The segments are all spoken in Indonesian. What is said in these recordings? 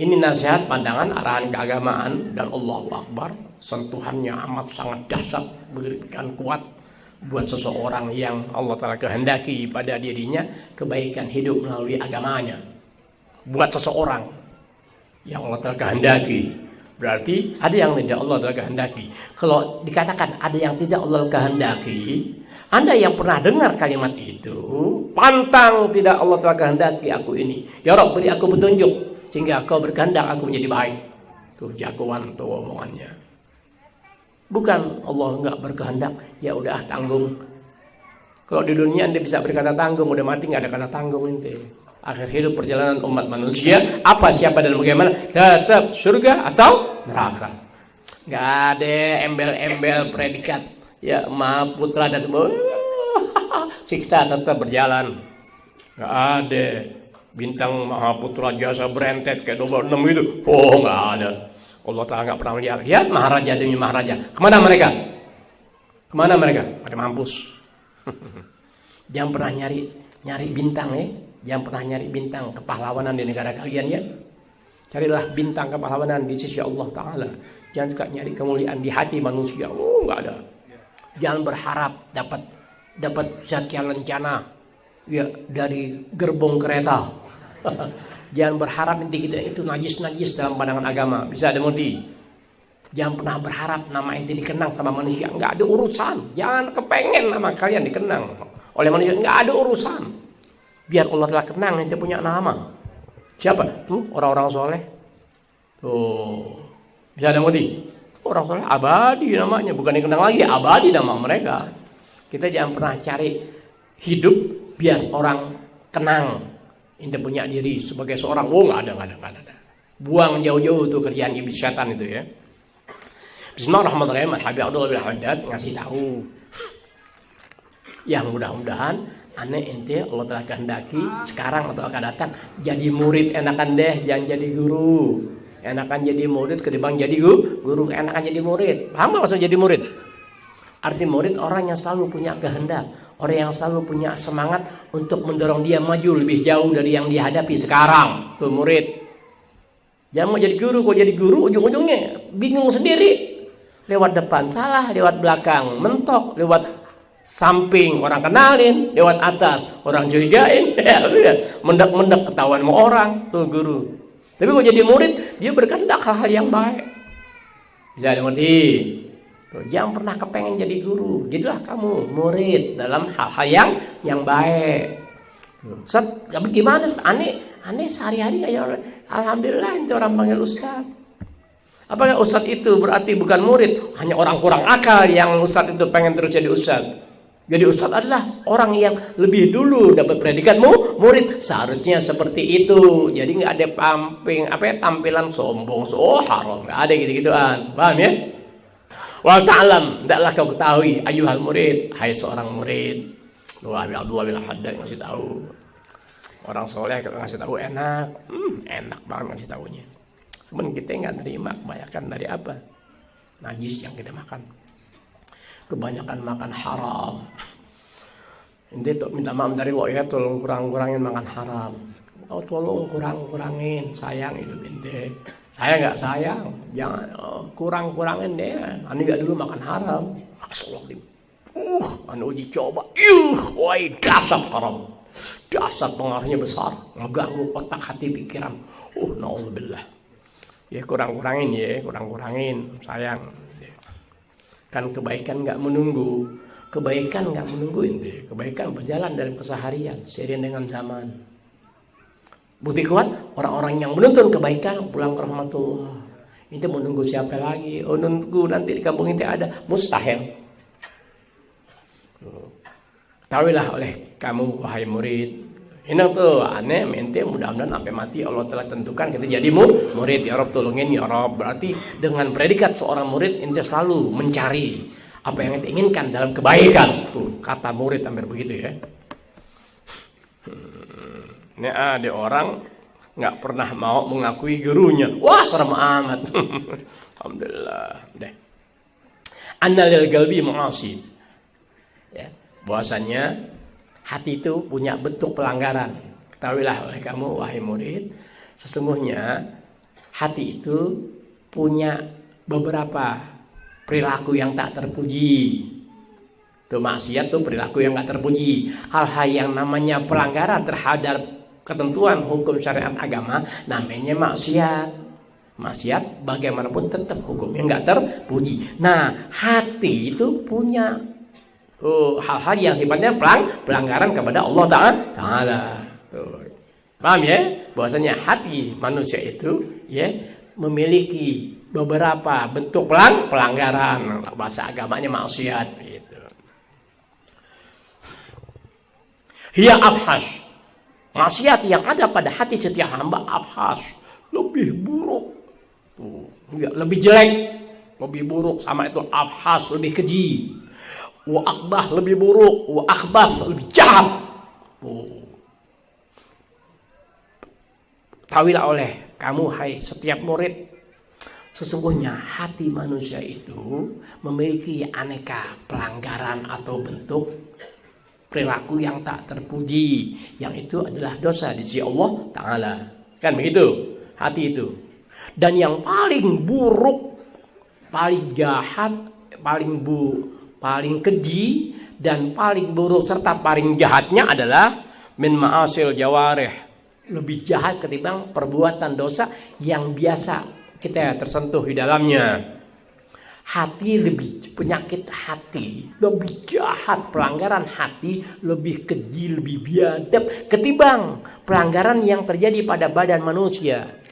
Ini nasihat, pandangan, arahan keagamaan, dan Allahu Akbar, sentuhannya amat sangat dahsyat, berikan kuat buat seseorang yang Allah Ta'ala kehendaki pada dirinya kebaikan hidup melalui agamanya. Buat seseorang yang Allah Ta'ala kehendaki, berarti ada yang tidak Allah Ta'ala kehendaki. Kalau dikatakan ada yang tidak Allah kehendaki, Anda yang pernah dengar kalimat itu, pantang tidak Allah Ta'ala kehendaki aku ini. Ya Rabb, beri aku petunjuk sehingga kau berkehendak aku menjadi baik. Tuh jagoan tuh omongannya. Bukan Allah enggak berkehendak, ya udah tanggung. Kalau di dunia Anda bisa berkata tanggung, udah mati nggak ada kata tanggung ente. Akhir hidup perjalanan umat manusia, apa, siapa, dan bagaimana, tetap surga atau neraka. Nggak ada embel-embel predikat, ya Maha Putra dan semua. Siksa tetap berjalan. Nggak ada bintang Maha Putra jasa berentet kayak 26 itu. Oh, nggak ada. Allah Ta'ala nggak pernah melihat. Lihat maharaja demi maharaja. Kemana mereka? Kemana mereka? Pada mampus. Jangan pernah nyari bintang ya. Jangan pernah nyari bintang kepahlawanan di negara kalian ya. Carilah bintang kepahlawanan di sisi Allah Ta'ala. Jangan suka nyari kemuliaan di hati manusia. Oh, nggak ada. Jangan berharap dapat sekian lencana ya dari gerbong kereta. Jangan berharap nanti kita itu najis dalam pandangan agama. Bisa ada mati. Jangan pernah berharap nama ente dikenang sama manusia. Nggak ada urusan. Jangan kepengen nama kalian dikenang oleh manusia. Nggak ada urusan. Biar Allah telah kenang ente punya nama. Siapa? Tuh orang-orang soleh. Tuh. Bisa ada mati. Orang soleh abadi namanya. Bukan dikenang lagi. Abadi nama mereka. Kita jangan pernah cari hidup biar orang kenang. Ente punya diri sebagai seorang, oh nggak ada. Buang jauh-jauh tuh kerjaan iblis setan itu ya. Bismillahirrahmanirrahim. Habib Abdullah bin Haddad ngasih tahu. Yang mudah-mudahan aneh ente Allah telah kehendaki sekarang atau akan datang jadi murid enakan deh, jangan jadi guru. Enakan jadi murid ketimbang jadi guru, enakan jadi murid. Paham nggak maksud jadi murid? Arti murid orang yang selalu punya kehendak, orang yang selalu punya semangat untuk mendorong dia maju lebih jauh dari yang dihadapi sekarang. Tuh murid. Jangan mau jadi guru, kok jadi guru ujung-ujungnya bingung sendiri. Lewat depan salah, lewat belakang mentok, lewat samping orang kenalin, lewat atas orang curigain. Mendak-mendak ketahuan sama orang, tuh guru. Tapi kok jadi murid, dia berkehendak hal-hal yang baik. Bisa dimengerti. Jangan pernah kepengen jadi guru. Jadilah kamu murid dalam hal-hal yang baik. Tapi gimana? Aneh sehari-hari kayak alhamdulillah itu orang panggil ustaz. Apakah ustaz itu berarti bukan murid? Hanya orang kurang akal yang ustaz itu pengen terus jadi ustaz. Jadi ustaz adalah orang yang lebih dulu dapat predikat murid. Seharusnya seperti itu. Jadi nggak ada tampilan sombong, haram. Nggak ada gitu-gituan. Paham ya? Wa ta'lam, hendaklah kau ketahui ayuhal murid, hai seorang murid. Habib Abdullah bin Haddad ngasih tahu. Orang soleh kalau ngasih tahu enak banget ngasih tahunya. Cuman kita nggak terima, kebanyakan dari apa? Najis yang kita makan. Kebanyakan makan haram. Ente tuh minta maaf dari Allah ya, tolong kurang-kurangin makan haram. Oh, tolong kurang-kurangin, sayang hidup ente. Saya nggak sayang, jangan kurang-kurangin deh. Ani nggak dulu makan haram. Astagfirullah. Anu uji coba. Woi dasar haram. Dasar pengaruhnya besar, ngeganggu otak, hati, pikiran. Naudzubillah. Ya kurang-kurangin, sayang. Kan kebaikan nggak menunggu. Ini. Kebaikan berjalan dalam keseharian, seiring dengan zaman. Bukti kuat, orang-orang yang menuntun kebaikan pulang ke rahmatullah. Itu menunggu siapa lagi? Oh, nunggu nanti di kampung itu ada. Mustahil. Ketahuilah oleh kamu, wahai murid. Ini tuh aneh, mente mudah-mudahan sampai mati Allah telah tentukan kita jadi murid. Ya Rabb tolongin ya Rabb. Berarti dengan predikat seorang murid, ente selalu mencari apa yang ente inginkan dalam kebaikan. Tuh kata murid hampir begitu ya. Ini ada orang nggak pernah mau mengakui gurunya. Wah, serem amat. Alhamdulillah. Deh. Annalil qalbi ma'asi. Ya, bahwasanya hati itu punya bentuk pelanggaran. Ketahuilah oleh kamu, wahai murid, sesungguhnya hati itu punya beberapa perilaku yang tak terpuji. Itu maksiat tuh perilaku yang tak terpuji. Hal-hal yang namanya pelanggaran terhadap ketentuan hukum syariat agama namanya maksiat. Maksiat bagaimanapun tetap hukumnya nggak terpuji. Nah, hati itu punya hal-hal yang sifatnya pelanggaran kepada Allah Ta'ala. Paham ya? Bahwasanya hati manusia itu ya memiliki beberapa bentuk pelanggaran, bahasa agamanya maksiat gitu. Hiya abhas. Maksiat yang ada pada hati setiap hamba abhas, lebih buruk. Lebih jelek, lebih buruk, sama itu abhas, lebih keji. Wa akbah, lebih buruk. Wa akhbath, lebih jahat. Tahuilah oleh kamu hai setiap murid, sesungguhnya hati manusia itu memiliki aneka pelanggaran atau bentuk perilaku yang tak terpuji, yang itu adalah dosa di sisi Allah Ta'ala. Kan begitu hati itu. Dan yang paling buruk, paling jahat, paling keji, dan paling buruk serta paling jahatnya adalah min ma'asil jawarih, lebih jahat ketimbang perbuatan dosa yang biasa kita tersentuh di dalamnya. Hati lebih, penyakit hati lebih jahat, pelanggaran hati lebih keji, lebih biadab ketimbang pelanggaran yang terjadi pada badan manusia.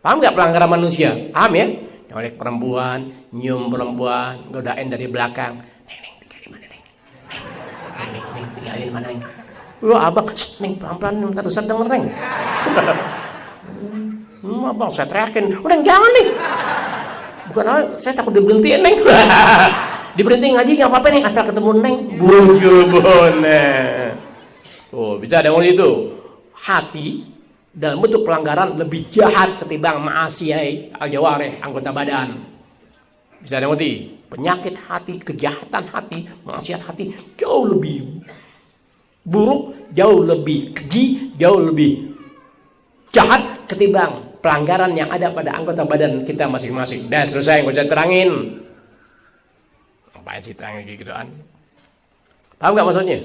Paham nggak pelanggaran manusia? Paham ya? Oleh perempuan, nyium perempuan, godain dari belakang. Neng, tinggalin mana neng? Neng, tinggalin mana neng? Abang, neng pelan-pelan, ntar Ustaz denger neng. Abang, saya teriakin, udah jangan nih. Bukan, saya takut diberhentiin neng. Diberhentiin ngaji nggak apa-apa neng, asal ketemu neng. Bujubone. Bisa ada itu. Hati dalam bentuk pelanggaran lebih jahat ketimbang ma'asiyai al-jawarih, anggota badan. Bisa ada penyakit hati, kejahatan hati, maksiat hati jauh lebih buruk, jauh lebih keji, jauh lebih jahat ketimbang pelanggaran yang ada pada anggota badan kita masing-masing. Dan selesai, nggak usah terangin. Ngapain sih terangin kayak gituan? Paham nggak maksudnya?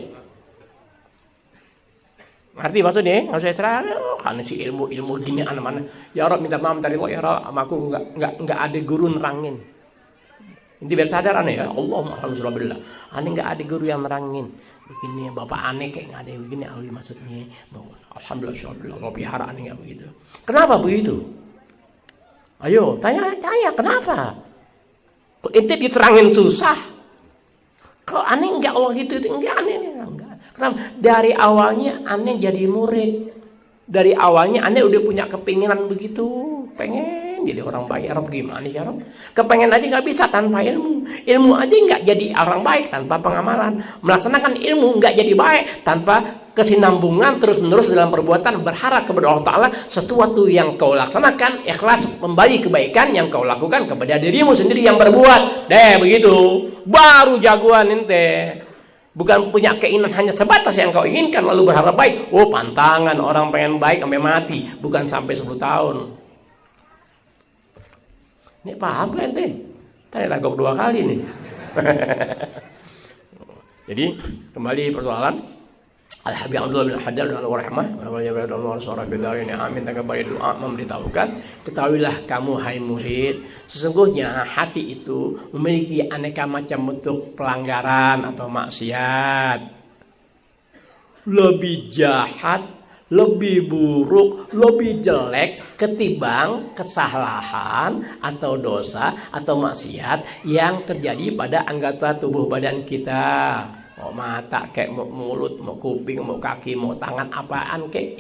Ngerti maksudnya? Nggak usah terangin. Karena si ilmu gini mana? Ya Rob, minta maaf tadi kok ya Rob, sama aku nggak ada guru nerangin. Inti biar sadar aneh ya. Alhamdulillah. Aneh nggak ada guru yang nerangin. Begini bapak aneh kayak nggak ada yang begini ahli maksudnya. Alhamdulillah Allah pelihara aneh nggak begitu. Kenapa begitu? Ayo tanya kenapa? Kok ente diterangin susah? Kok aneh nggak Allah gitu itu enggak aneh enggak. Kenapa? Dari awalnya aneh jadi murid. Dari awalnya aneh udah punya kepinginan begitu, pengen jadi orang baik. Ya Rob, gimana ya Rob? Kepengen aja nggak bisa tanpa ilmu. Ilmu aja nggak jadi orang baik tanpa pengamalan. Melaksanakan ilmu nggak jadi baik tanpa kesinambungan terus-menerus dalam perbuatan. Berharap kepada Allah Ta'ala sesuatu yang kau laksanakan ikhlas kembali kebaikan yang kau lakukan kepada dirimu sendiri yang berbuat. Begitu. Baru jagoan ente. Bukan punya keinginan hanya sebatas yang kau inginkan lalu berharap baik. Pantangan orang pengen baik sampai mati, bukan sampai 10 tahun. Ini paham kan ente? Tadi ragok 2 kali nih. Jadi kembali persoalan. Alhamdulillah bin hadal dan warahmah amin. Kembali doa memberitahukan, ketahuilah kamu hai murid, sesungguhnya hati itu memiliki aneka macam bentuk pelanggaran atau maksiat, lebih jahat, lebih buruk, lebih jelek ketimbang kesalahan atau dosa atau maksiat yang terjadi pada anggota tubuh badan kita. Mau mata kayak mau mulut, mau kuping, mau kaki, mau tangan, apaan kayak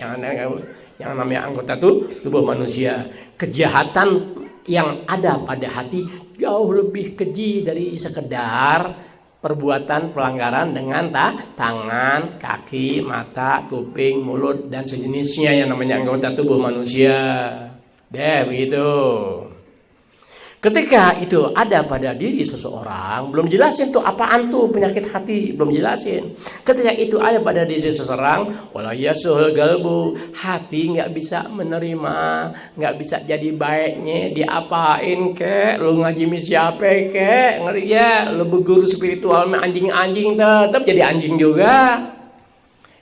yang namanya anggota tubuh manusia. Kejahatan yang ada pada hati jauh lebih keji dari sekedar perbuatan pelanggaran dengan tangan, kaki, mata, kuping, mulut dan sejenisnya yang namanya anggota tubuh manusia. Begitu. Ketika itu ada pada diri seseorang, belum jelasin tuh apaan tuh penyakit hati, belum jelasin. Ketika itu ada pada diri seseorang, wala yasuhul galbu, hati nggak bisa menerima, nggak bisa jadi baiknya, diapain kek, lu ngaji siapa kek, ngerti ya, lu berguru spiritual anjing-anjing tetap jadi anjing juga.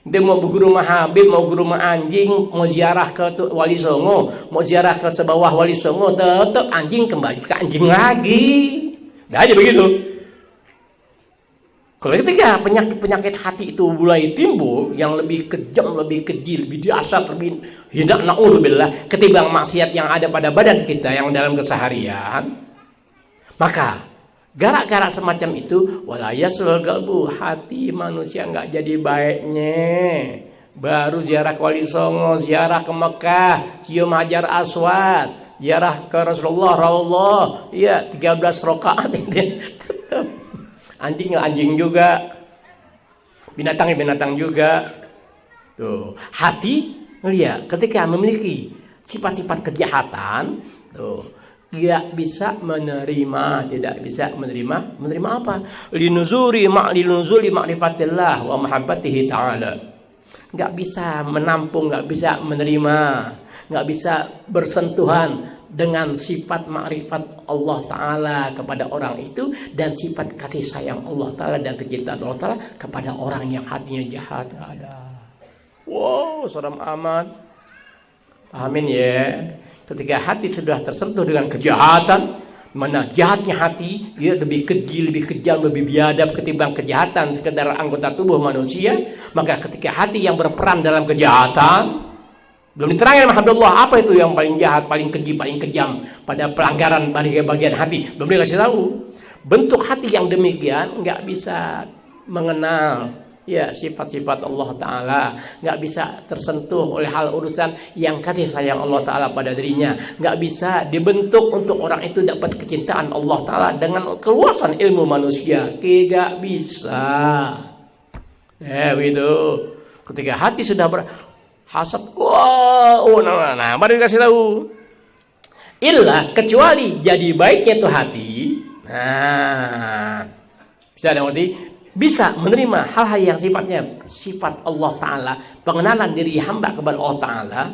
Dia mau berguru mah Habib, mau guru mah anjing, mau ziarah ke Wali Songo, mau ziarah ke sebawah Wali Songo, tetap anjing kembali ke anjing lagi. Dah aja begitu. Kalau ketika penyakit hati itu mulai timbul, yang lebih kejam, lebih keji, lebih dahsyat, lebih hendak naudzubillah ketimbang maksiat yang ada pada badan kita yang dalam keseharian, maka gara-gara semacam itu, walayasul galbu, hati manusia nggak jadi baiknya. Baru ziarah ke Wali Songo, ziarah ke Mekah, cium Hajar Aswad, ziarah ke Rasulullah, ya 13 rakaat tetap anjing juga, binatang juga. Tuh, hati lihat ketika memiliki sifat-sifat kejahatan, tuh tidak bisa menerima apa? Linuzuli ma'rifatillah wa mahabbatihi ta'ala. Enggak bisa menampung, enggak bisa menerima, enggak bisa bersentuhan dengan sifat makrifat Allah Ta'ala kepada orang itu dan sifat kasih sayang Allah Ta'ala dan kecintaan Allah Ta'ala kepada orang yang hatinya jahat. Enggak ada. Wow, seram amat. Pahamin ya. Ketika hati sudah tersentuh dengan kejahatan, mana jahatnya hati, dia lebih keji, lebih kejam, lebih biadab ketimbang kejahatan sekedar anggota tubuh manusia. Maka ketika hati yang berperan dalam kejahatan, belum diterangin sama Allah apa itu yang paling jahat, paling keji, paling kejam pada pelanggaran bagian hati, belum dikasih tahu. Bentuk hati yang demikian nggak bisa mengenal ya sifat-sifat Allah Ta'ala, nggak bisa tersentuh oleh hal urusan yang kasih sayang Allah Ta'ala pada dirinya, nggak bisa dibentuk untuk orang itu dapat kecintaan Allah Ta'ala dengan keluasan ilmu manusia, nggak bisa. Gitu. Ketika hati sudah berhasab, baru dikasih tahu. Illa kecuali jadi baiknya tuh hati. Nah, bisa ada ngerti? Bisa menerima hal-hal yang sifatnya sifat Allah Ta'ala, pengenalan diri hamba kepada Allah Ta'ala,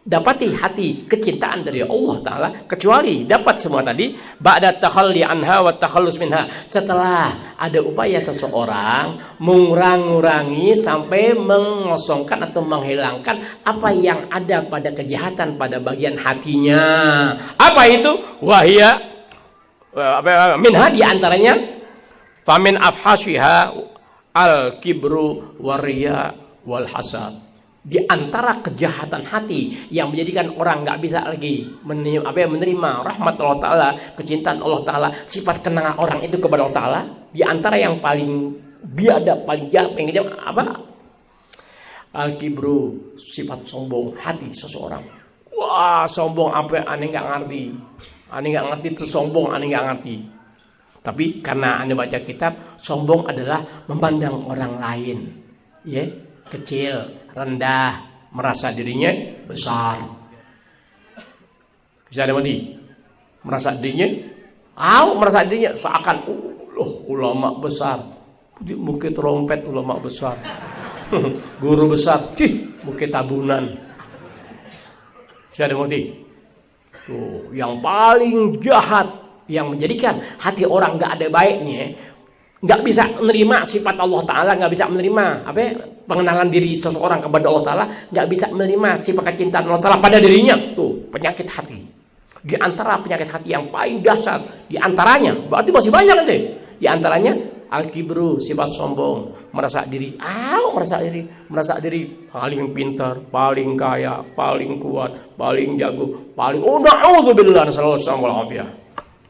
dapati hati kecintaan dari Allah Ta'ala, kecuali dapat semua tadi ba'da takhalli anha wa takhallus minha, setelah ada upaya seseorang mengurangi sampai mengosongkan atau menghilangkan apa yang ada pada kejahatan pada bagian hatinya. Apa itu? Wahia minha, diantaranya famin afhashiha al-kibru wariya wal hasad. Di antara kejahatan hati yang menjadikan orang nggak bisa lagi menerima rahmat Allah Ta'ala, kecintaan Allah Ta'ala, sifat kenangan orang itu kepada Allah Ta'ala, di antara yang paling biadab, paling jahat, paling kejam apa? Al-kibru, sifat sombong hati seseorang. Wah, sombong apa? Aneh nggak ngerti itu sombong, aneh nggak ngerti. Tapi karena Anda baca kitab, sombong adalah memandang orang lain, ya, kecil, rendah, merasa dirinya besar. Bisa ada mati? Merasa dirinya seakan ulama besar. Bukit trompet ulama besar. Guru besar, bukit tabunan. Bisa ada mati? Tuh, yang paling jahat yang menjadikan hati orang nggak ada baiknya, nggak bisa menerima sifat Allah Ta'ala, nggak bisa menerima pengenalan diri seseorang kepada Allah Ta'ala, nggak bisa menerima sifat kecintaan Allah Ta'ala pada dirinya. Tuh, penyakit hati. Di antara penyakit hati yang paling dahsyat, di antaranya, berarti masih banyak deh. Di antaranya al-kibru, sifat sombong, merasa diri paling pintar, paling kaya, paling kuat, paling jago, paling na'udzubillah sallallahu alaihi.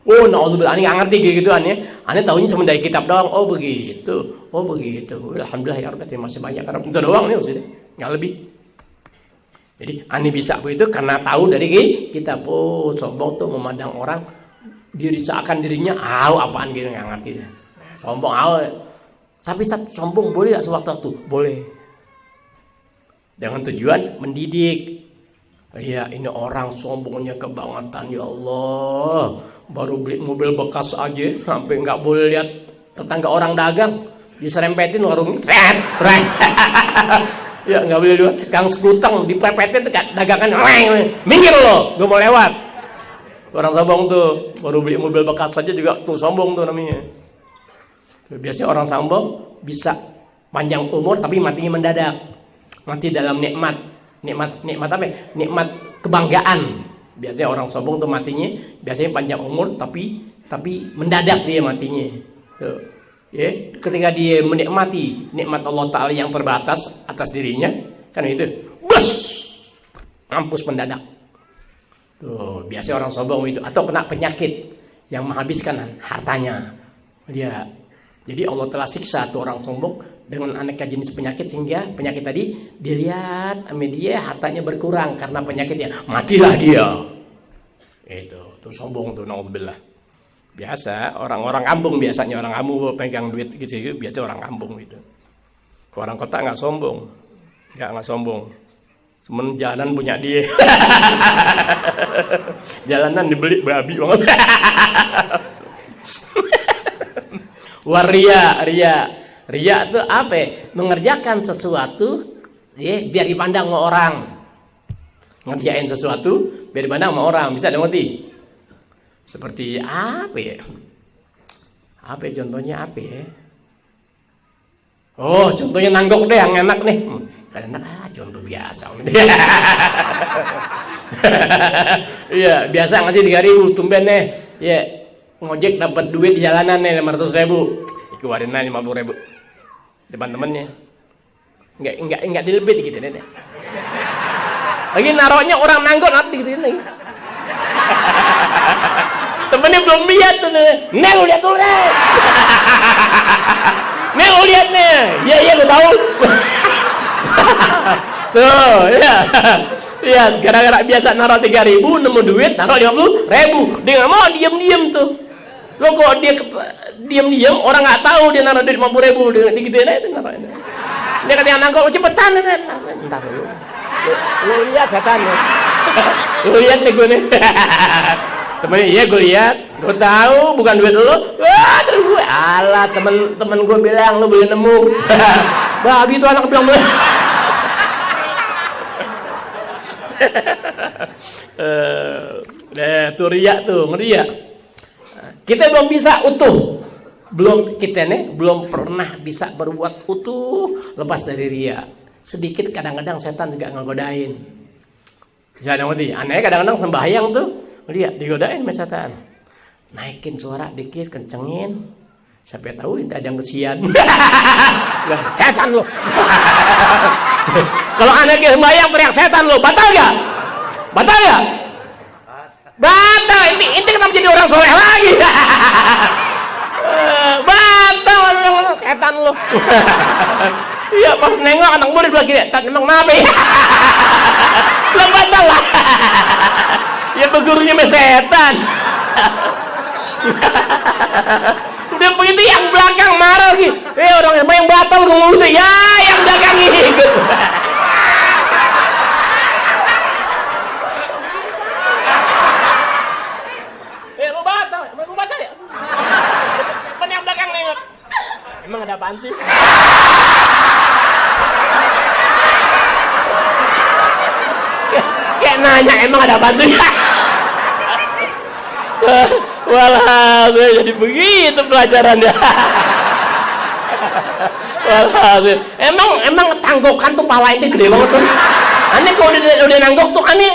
Na'udzubillah, aneh nggak ngerti gitu aneh. Aneh tahunya cuma dari kitab doang. Oh begitu. Alhamdulillah ya Rabbi, masih banyak karena itu doang nih maksudnya, nggak lebih. Jadi aneh bisa begitu karena tahu dari kitab. Sombong tuh memandang orang diri seakan dirinya apaan gitu, nggak ngerti deh. Sombong tapi sombong boleh nggak sewaktu-waktu? Boleh. Dengan tujuan mendidik. Iya, ini orang sombongnya kebangetan, ya Allah. Baru beli mobil bekas aja sampai nggak boleh lihat tetangga orang dagang, diserempetin warung, tret. Ya nggak boleh lihat sekang sekutang dipepetin dagangan, minggir lo, gue mau lewat. Orang sombong tuh baru beli mobil bekas saja juga tuh sombong tuh namanya. Biasanya orang sombong bisa panjang umur tapi matinya mendadak, mati dalam nikmat apa? Nikmat kebanggaan. Biasanya orang sombong tuh matinya biasanya panjang umur tapi mendadak dia matinya. Tuh. Ya, ketika dia menikmati nikmat Allah Ta'ala yang terbatas atas dirinya, kan itu, bus, mampus mendadak. Tuh, biasanya orang sombong itu atau kena penyakit yang menghabiskan hartanya. Dia, jadi Allah telah siksa tuh orang sombong dengan aneka jenis penyakit sehingga penyakit tadi dilihat sama dia hartanya berkurang karena penyakitnya, matilah dia. Itu tuh sombong tuh, naudzubillah. Biasa orang-orang kampung, biasanya orang kampung pegang duit gitu, biasa orang kampung itu. Orang kota nggak sombong, nggak sombong. Semen jalanan punya dia. Jalanan dibeli babi banget. Ria itu apa ya? Mengerjakan sesuatu ya, biar dipandang sama orang. Ngerjain sesuatu biar dipandang sama orang. Bisa ngerti? Seperti apa ya? Apa ya, contohnya apa ya? Oh, contohnya nanggok deh yang enak nih. Kan enak, contoh biasa. Iya, biasa ngasih 3.000 tumben nih. Ya, ngojek dapat duit di jalanan nih 500.000. Keluarin 50.000 depan temennya, nggak dilebit gitu deh. Lagi naruhnya orang nanggok nanti gitu nih. Temennya belum lihat tuh nih, lu lihat tuh nih. Lu lihat nih, iya lu tahu. Tuh ya, lihat gara-gara biasa naruh 3.000 nemu duit naruh 50.000, dia nggak mau diem tuh. So kok dia diam-diam orang nggak tahu dia naruh duit 50.000 dia digituin aja naruh. Dia kata yang nangkok cepetan, ntar lu lihat setan ya. Lu lihat nih gue nih. Temennya iya gue lihat, gue tahu bukan duit lu. Wah terus gue alah temen gue bilang lu boleh nemu. Babi tuh anak bilang boleh. Tuh riak tuh ngeriak. Kita belum bisa utuh, kita belum pernah bisa berbuat utuh lepas dari ria. Sedikit kadang-kadang setan juga ngegodain. Jangan ngerti, aneh kadang-kadang sembahyang tuh lihat digodain sama setan. Naikin suara dikit, kencengin. Sampai tahu itu ada yang kesian. Setan lo. Kalau aneh sembahyang teriak setan lo, batal gak? Batal gak? Batal, ini kenapa jadi orang soleh lagi? Batal, setan lo. Iya pas nengok anak murid lagi, emang nabi. Lo batal lah. Ya bergurunya sama setan. Udah begitu yang belakang marah lagi. Orang yang batal ngomong ya yang belakang ini ikut. Emang ada apaan sih? Kayak nanya emang ada apaan sih? Walhasil jadi begitu pelajarannya. Walhasil emang tanggokan tuh pala ini gede banget tuh. Aneh kalau udah nanggok tuh aneh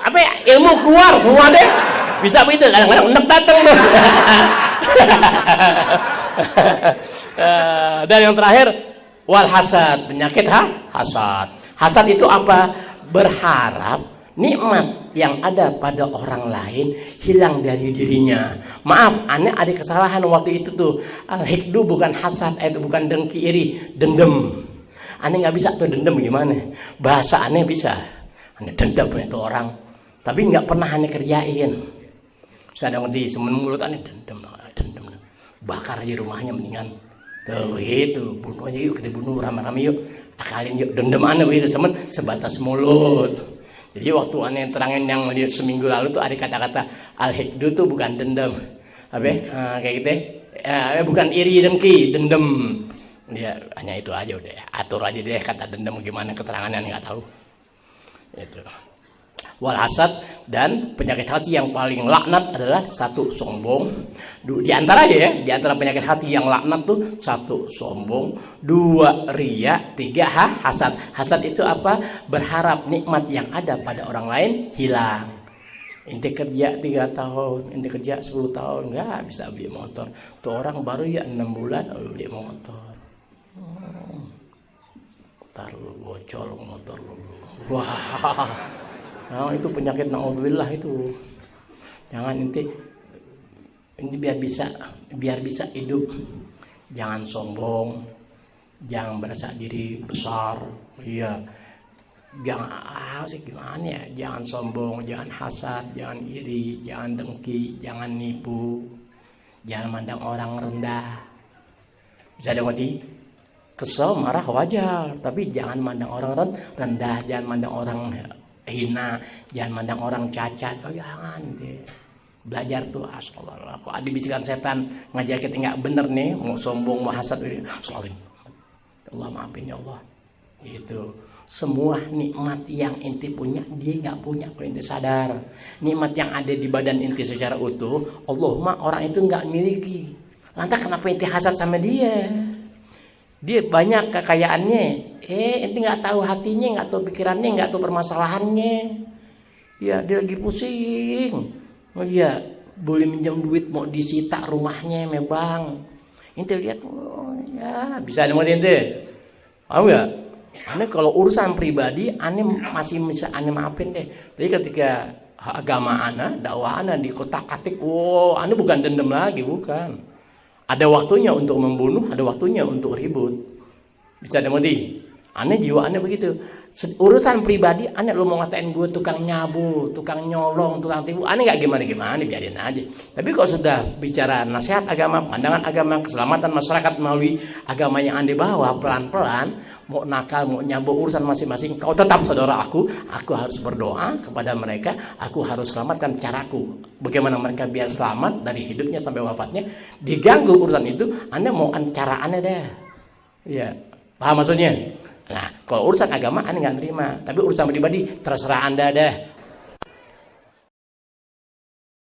apa ya, ilmu keluar semua deh. Bisa begitu kadang-kadang enek dateng tuh. Dan yang terakhir wal hasad, penyakit hasad. Hasad itu apa? Berharap nikmat yang ada pada orang lain hilang dari dirinya. Maaf, aneh ada kesalahan waktu itu tuh. Al-hikdu bukan hasad, itu bukan dengki iri, dendam. Aneh nggak bisa tuh dendam gimana? Bahasa aneh bisa. Aneh dendam itu orang, tapi nggak pernah aneh kerjain. Saya ada ngerti, semen mulut aneh dendam. Bakar aja rumahnya mendingan. Tuh begitu, bunuh aja yuk, kita bunuh rame-rame yuk. Akalin yuk, dendam aneh begitu semen sebatas mulut. Jadi waktu aneh terangin yang seminggu lalu tuh ada kata-kata al-hikdu tuh bukan dendam. Apa? Kayak gitu. Bukan iri dengki, dendam. Dia hanya itu aja udah. Atur aja deh kata dendam gimana keterangannya nggak tahu. Itu. Wal hasad, dan penyakit hati yang paling laknat adalah satu, sombong. Di antara di antara penyakit hati yang laknat tuh satu, sombong, dua, riya, tiga, hasad. Hasad itu apa? Berharap nikmat yang ada pada orang lain hilang. Inti kerja 3 tahun, inti kerja 10 tahun nggak bisa beli motor. Tuh orang baru ya 6 bulan beli motor. Ntar lu bocor motor lu. Wah. Nah, itu penyakit naudzubillah itu. Jangan ini biar bisa hidup. Jangan sombong, jangan merasa diri besar. Iya. Jangan gimana ya? Jangan sombong, jangan hasad, jangan iri, jangan dengki, jangan nipu. Jangan mandang orang rendah. Bisa dimengerti? Kesel, marah wajar, tapi jangan mandang orang rendah, jangan mandang orang hina, jangan mandang orang cacat. Oh jangan deh. Belajar tuh astagfirullah. Kok ada bisikan setan ngajar kita nggak bener nih, mau sombong, mau hasad, selalu Allah maafin ya Allah. Itu semua nikmat yang inti punya dia nggak punya kalau inti sadar. Nikmat yang ada di badan inti secara utuh Allah orang itu nggak miliki. Lantas kenapa inti hasad sama dia? Dia banyak kekayaannya, ente nggak tahu hatinya, nggak tahu pikirannya, nggak tahu permasalahannya. Ya dia lagi pusing. Oh iya, boleh minjam duit mau disita rumahnya, bang. Ente lihat, oh, ya bisa nemuin ente. Tahu nggak? Aneh kalau urusan pribadi, aneh masih bisa aneh maafin deh. Tapi ketika agama aneh, dakwah aneh dikotak-katik, wow, aneh bukan dendam lagi, bukan. Ada waktunya untuk membunuh, ada waktunya untuk ribut. Bisa dimengerti? Aneh jiwa aneh begitu. Urusan pribadi, aneh lu mau ngatain gue tukang nyabu, tukang nyolong, tukang tipu, aneh nggak gimana-gimana, biarin aja. Tapi kalau sudah bicara nasihat agama, pandangan agama, keselamatan masyarakat melalui agama yang aneh bawa pelan-pelan, mau nakal, mau nyabu urusan masing-masing, kau tetap saudara aku harus berdoa kepada mereka, aku harus selamatkan caraku. Bagaimana mereka biar selamat dari hidupnya sampai wafatnya, diganggu urusan itu, aneh mau cara aneh deh. Iya, paham maksudnya? Nah, kalau urusan agama aneh nggak terima, tapi urusan pribadi terserah anda deh.